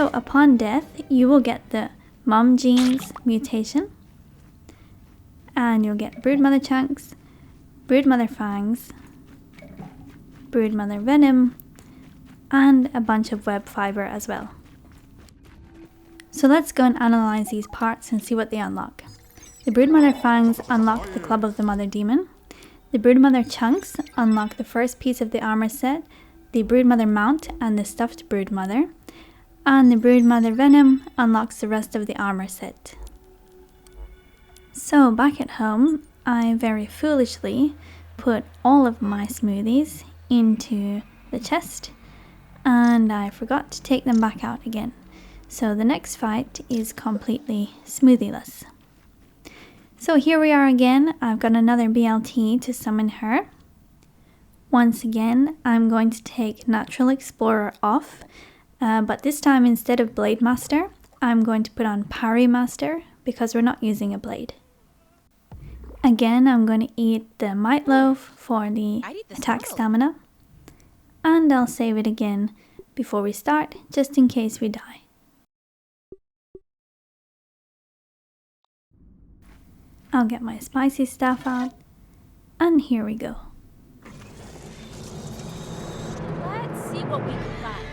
So upon death, you will get the mom genes mutation, and you'll get broodmother chunks, broodmother fangs, broodmother venom, and a bunch of web fiber as well. So let's go and analyze these parts and see what they unlock. The broodmother fangs unlock the club of the mother demon. The broodmother chunks unlock the first piece of the armor set, the broodmother mount and the stuffed broodmother. And the broodmother venom unlocks the rest of the armor set. So back at home, I very foolishly put all of my smoothies into the chest, and I forgot to take them back out again. So the next fight is completely smoothieless. So here we are again. I've got another BLT to summon her. Once again, I'm going to take Natural Explorer off, but this time instead of Blade Master, I'm going to put on Parry Master because we're not using a blade. Again, I'm going to eat the Might Loaf for the attack stamina, and I'll save it again before we start, just in case we die. I'll get my spicy stuff out, and here we go. Let's see what we can find.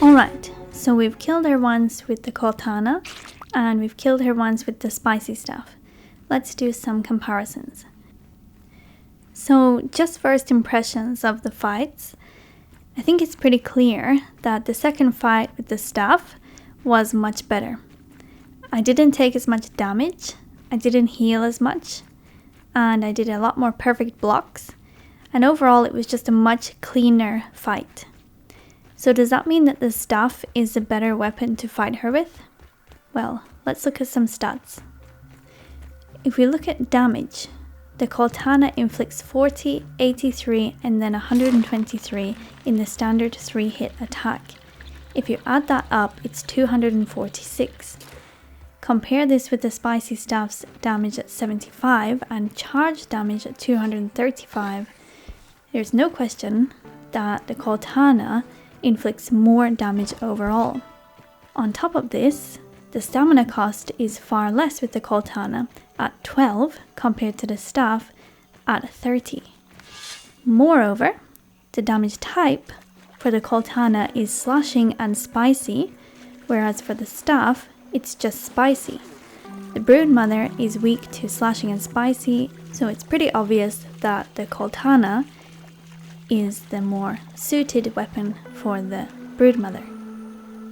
Alright, so we've killed her once with the coaltana, and we've killed her once with the spicy stuff. Let's do some comparisons. So just first impressions of the fights, I think it's pretty clear that the second fight with the staff was much better. I didn't take as much damage, I didn't heal as much, and I did a lot more perfect blocks, and overall it was just a much cleaner fight. So does that mean that the staff is a better weapon to fight her with? Well, let's look at some stats. If we look at damage, the coaltana inflicts 40, 83 and then 123 in the standard 3-hit attack. If you add that up, it's 246. Compare this with the spicy staff's damage at 75 and charge damage at 235. There's no question that the coaltana inflicts more damage overall. On top of this, the stamina cost is far less with the coaltana at 12 compared to the staff at 30. Moreover, the damage type for the coaltana is slashing and spicy, whereas for the staff, it's just spicy. The Broodmother is weak to slashing and spicy, so it's pretty obvious that the coaltana is the more suited weapon for the Broodmother.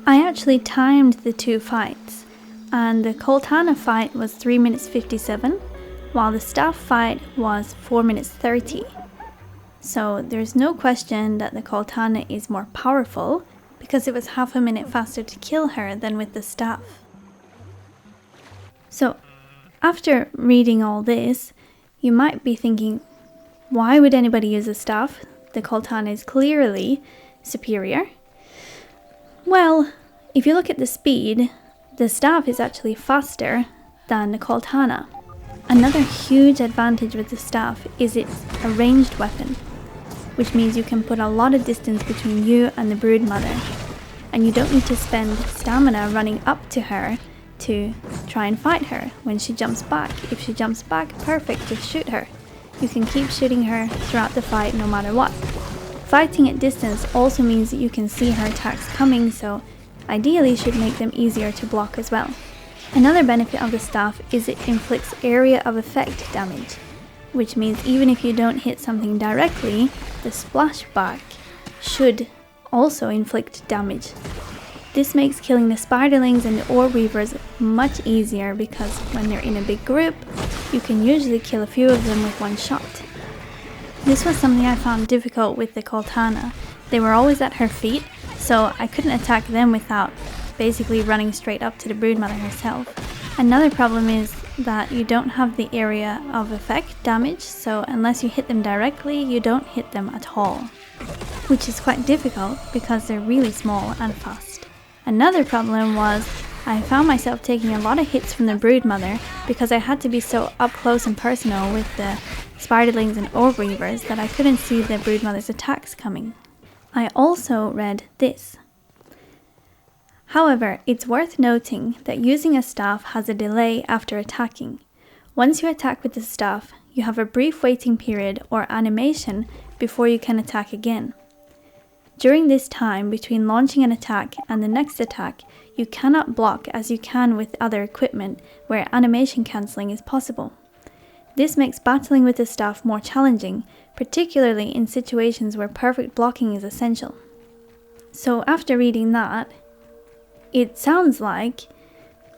I actually timed the two fights, and the coaltana fight was 3 minutes 57, while the staff fight was 4 minutes 30. So there's no question that the coaltana is more powerful, because it was half a minute faster to kill her than with the staff. So after reading all this, you might be thinking, why would anybody use a staff? The coaltana is clearly superior. Well, if you look at the speed, the staff is actually faster than the coaltana. Another huge advantage with the staff is it's a ranged weapon, which means you can put a lot of distance between you and the Broodmother, and you don't need to spend stamina running up to her to try and fight her when she jumps back. If she jumps back, perfect, just shoot her. You can keep shooting her throughout the fight no matter what. Fighting at distance also means that you can see her attacks coming, so ideally should make them easier to block as well. Another benefit of the staff is it inflicts area of effect damage, which means even if you don't hit something directly, the splashback should also inflict damage. This makes killing the spiderlings and the orb weavers much easier because when they're in a big group, you can usually kill a few of them with one shot. This was something I found difficult with the coaltana. They were always at her feet, so I couldn't attack them without basically running straight up to the Broodmother herself. Another problem is that you don't have the area of effect damage, so unless you hit them directly, you don't hit them at all, which is quite difficult because they're really small and fast. Another problem was I found myself taking a lot of hits from the Broodmother because I had to be so up close and personal with the spiderlings and orb weavers that I couldn't see the Broodmother's attacks coming. I also read this. However, it's worth noting that using a staff has a delay after attacking. Once you attack with the staff, you have a brief waiting period or animation before you can attack again. During this time between launching an attack and the next attack, you cannot block as you can with other equipment where animation cancelling is possible. This makes battling with the staff more challenging, particularly in situations where perfect blocking is essential. So after reading that, it sounds like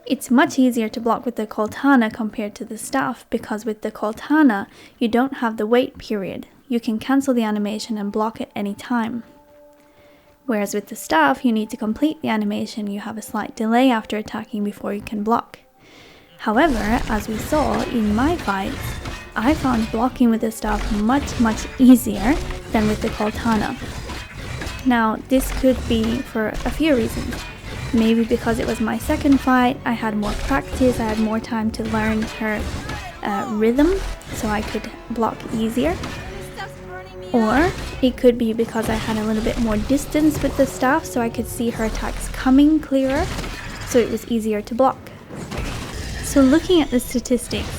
it's much easier to block with the coaltana compared to the staff, because with the coaltana you don't have the wait period. You can cancel the animation and block at any time. Whereas with the staff, you need to complete the animation. You have a slight delay after attacking before you can block. However, as we saw in my fights, I found blocking with the staff much easier than with the coaltana. Now, this could be for a few reasons. Maybe because it was my second fight, I had more practice, I had more time to learn her rhythm, so I could block easier. Or it could be because I had a little bit more distance with the staff, so I could see her attacks coming clearer, so it was easier to block. So looking at the statistics,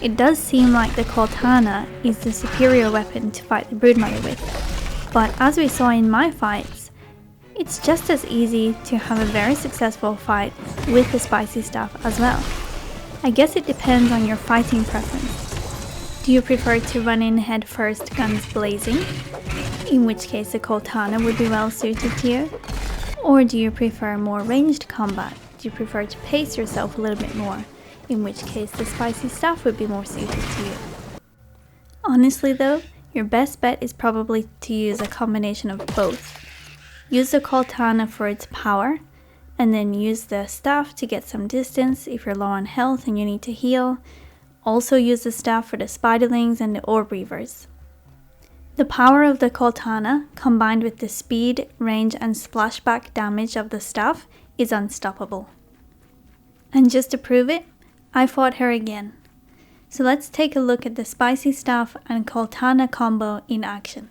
it does seem like the coaltana is the superior weapon to fight the Broodmother with. But as we saw in my fights, It's just as easy to have a very successful fight with the spicy stuff as well. I guess it depends on your fighting preference. Do you prefer to run in head first, guns blazing? In which case the coaltana would be well suited to you. Or do you prefer more ranged combat? Do you prefer to pace yourself a little bit more? In which case the spicy stuff would be more suited to you. Honestly though, your best bet is probably to use a combination of both. Use the coaltana for its power, and then use the staff to get some distance if you're low on health and you need to heal. Also use the staff for the spiderlings and the orb reavers. The power of the coaltana, combined with the speed, range and splashback damage of the staff, is unstoppable. And just to prove it, I fought her again. So let's take a look at the spicy staff and coaltana combo in action.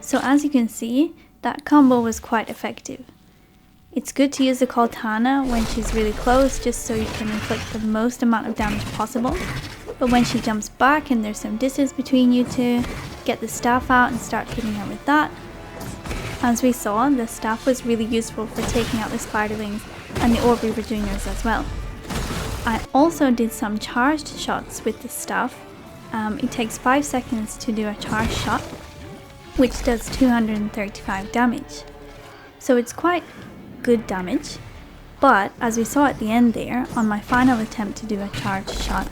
So as you can see, that combo was quite effective. It's good to use the coaltana when she's really close, just so you can inflict the most amount of damage possible. But when she jumps back and there's some distance between you two, get the staff out and start hitting her with that. As we saw, the staff was really useful for taking out the spiderlings and the orb reaver juniors as well. I also did some charged shots with the staff. It takes 5 seconds to do a charged shot, which does 235 damage. So it's quite good damage, but as we saw at the end there, on my final attempt to do a charged shot,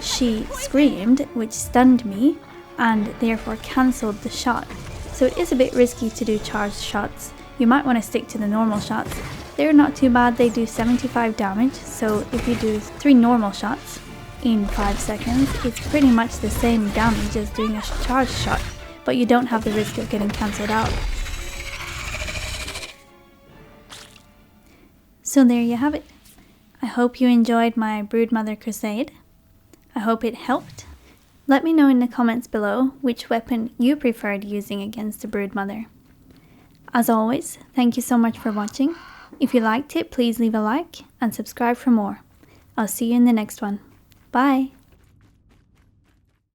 she screamed, which stunned me and therefore cancelled the shot. So it is a bit risky to do charged shots you might want to stick to the normal shots. They're not too bad, they do 75 damage, so if you do 3 normal shots in 5 seconds, it's pretty much the same damage as doing a charge shot, but you don't have the risk of getting cancelled out. So there you have it. I hope you enjoyed my Broodmother crusade. I hope it helped. Let me know in the comments below which weapon you preferred using against the Broodmother. As always, thank you so much for watching. If you liked it, please leave a like and subscribe for more. I'll see you in the next one. Bye!